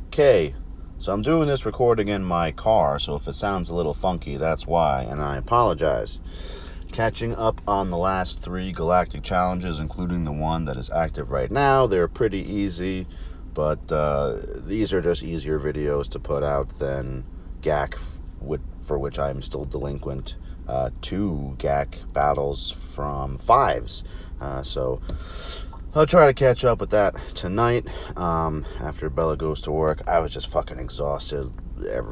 Okay, so I'm doing this recording in my car, so if it sounds a little funky, that's why, and I apologize. Catching up on the last 3 Galactic Challenges, including the one that is active right now. They're pretty easy, but these are just easier videos to put out than GAC, for which I'm still delinquent 2 GAC battles from 5s. So I'll try to catch up with that tonight. After Bella goes to work, I was just fucking exhausted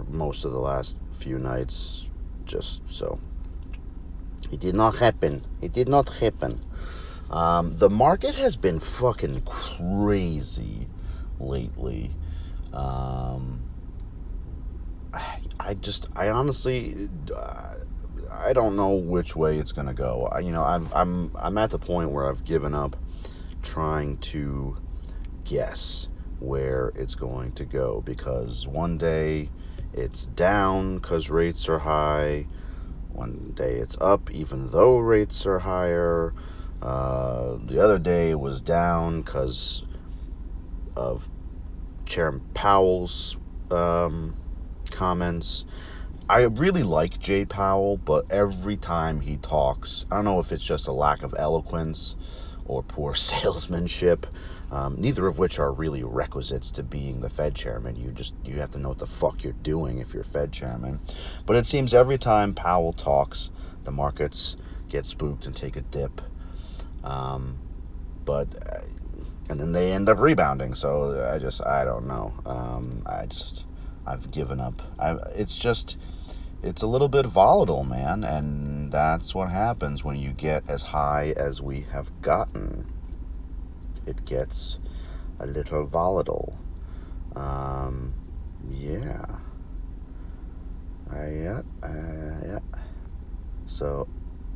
most of the last few nights. Just so. It did not happen. The market has been fucking crazy lately. I honestly, I don't know which way it's gonna go. I'm at the point where I've given up trying to guess where it's going to go, because one day it's down because rates are high, one day it's up even though rates are higher, the other day it was down because of Chairman Powell's comments. I really like Jay Powell, but every time he talks, I don't know if it's just a lack of eloquence or poor salesmanship, neither of which are really requisites to being the Fed chairman. You have to know what the fuck you're doing if you're Fed chairman. But it seems every time Powell talks, the markets get spooked and take a dip. And then they end up rebounding. So I don't know. I've given up. It's a little bit volatile, man, and that's what happens when you get as high as we have gotten. It gets a little volatile. Yeah. So,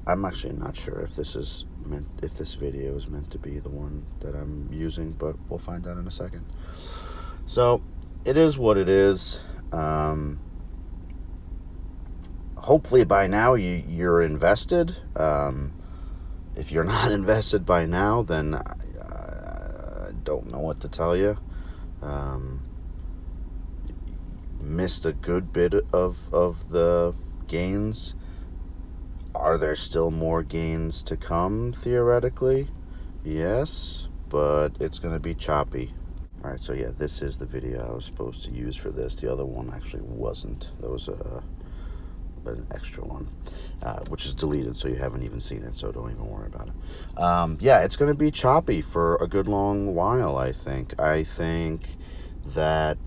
I'm actually not sure if this video is meant to be the one that I'm using, but we'll find out in a second. So, it is what it is. Hopefully by now you're invested. If you're not invested by now, then I don't know what to tell you. Missed a good bit of the gains. Are there still more gains to come, theoretically? Yes, but it's going to be choppy. Alright, so yeah, this is the video I was supposed to use for this. The other one actually wasn't. There was an extra one, which is deleted, so you haven't even seen it, so don't even worry about it. Yeah, it's going to be choppy for a good long while, I think. I think that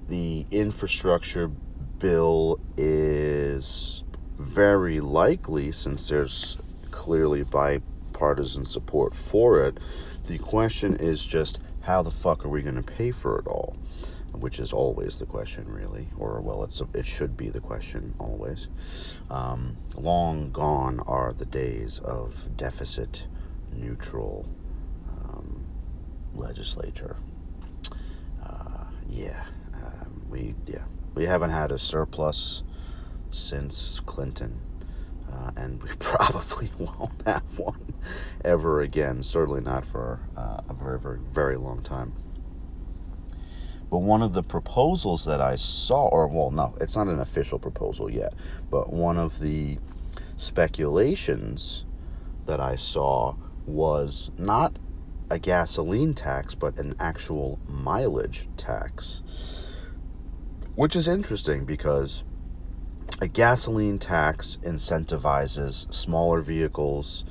the infrastructure bill is very likely, since there's clearly bipartisan support for it. The question is just, how the fuck are we going to pay for it all? Which is always the question, really. Or, well, it should be the question, always. Long gone are the days of deficit-neutral legislature. We haven't had a surplus since Clinton. And we probably won't have one ever again. Certainly not for a very, very, very long time. But one of the proposals that I saw, it's not an official proposal yet, but one of the speculations that I saw was not a gasoline tax, but an actual mileage tax. Which is interesting, because a gasoline tax incentivizes smaller vehicles,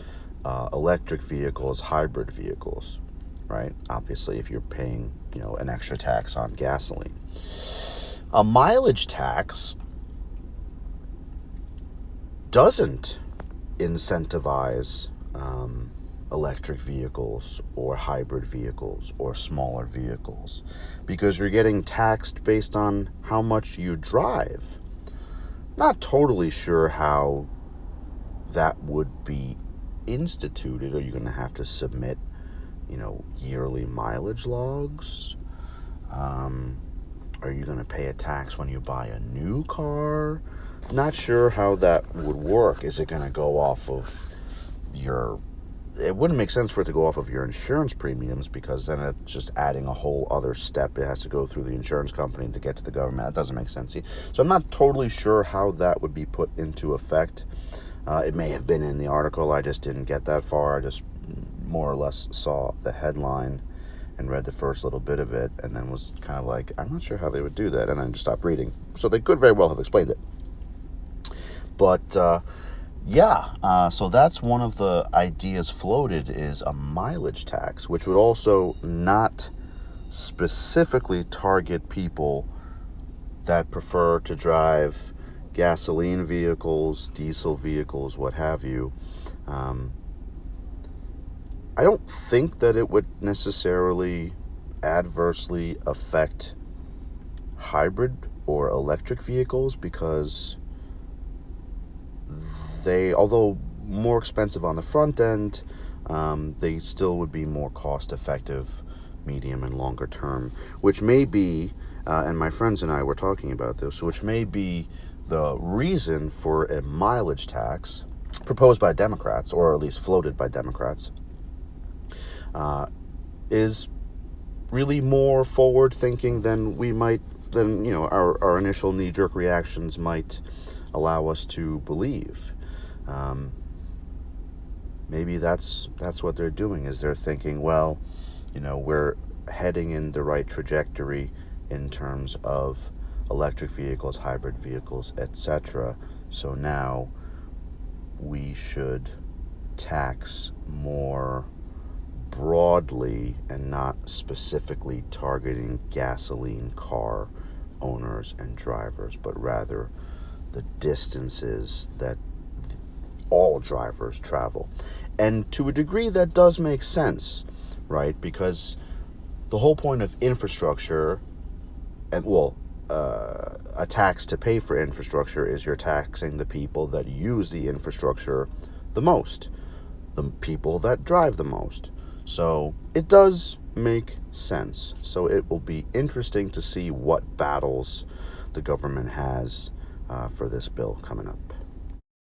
electric vehicles, hybrid vehicles, right? Obviously, if you're paying, an extra tax on gasoline. A mileage tax doesn't incentivize electric vehicles or hybrid vehicles or smaller vehicles, because you're getting taxed based on how much you drive. Not totally sure how that would be instituted. Are you going to have to submit, yearly mileage logs? Are you going to pay a tax when you buy a new car? Not sure how that would work. Is it going to go off of your it wouldn't make sense for it to go off of your insurance premiums, because then it's just adding a whole other step. It has to go through the insurance company to get to the government. That doesn't make sense. So I'm not totally sure how that would be put into effect. It may have been in the article. I just didn't get that far. I just more or less saw the headline and read the first little bit of it, and then was kind of like, I'm not sure how they would do that, and then just stopped reading. So they could very well have explained it. But so that's one of the ideas floated, is a mileage tax, which would also not specifically target people that prefer to drive gasoline vehicles, diesel vehicles, what have you. I don't think that it would necessarily adversely affect hybrid or electric vehicles, because they, although more expensive on the front end, they still would be more cost effective medium and longer term, which may be, and my friends and I were talking about this, which may be the reason for a mileage tax proposed by Democrats, or at least floated by Democrats, is really more forward thinking than our initial knee-jerk reactions might allow us to believe. Maybe that's what they're doing, is they're thinking, well, we're heading in the right trajectory in terms of electric vehicles, hybrid vehicles, etc. So now we should tax more broadly and not specifically targeting gasoline car owners and drivers, but rather the distances that all drivers travel. And to a degree, that does make sense, right? Because the whole point of infrastructure, and a tax to pay for infrastructure, is you're taxing the people that use the infrastructure the most, the people that drive the most. So it does make sense. So it will be interesting to see what battles the government has for this bill coming up.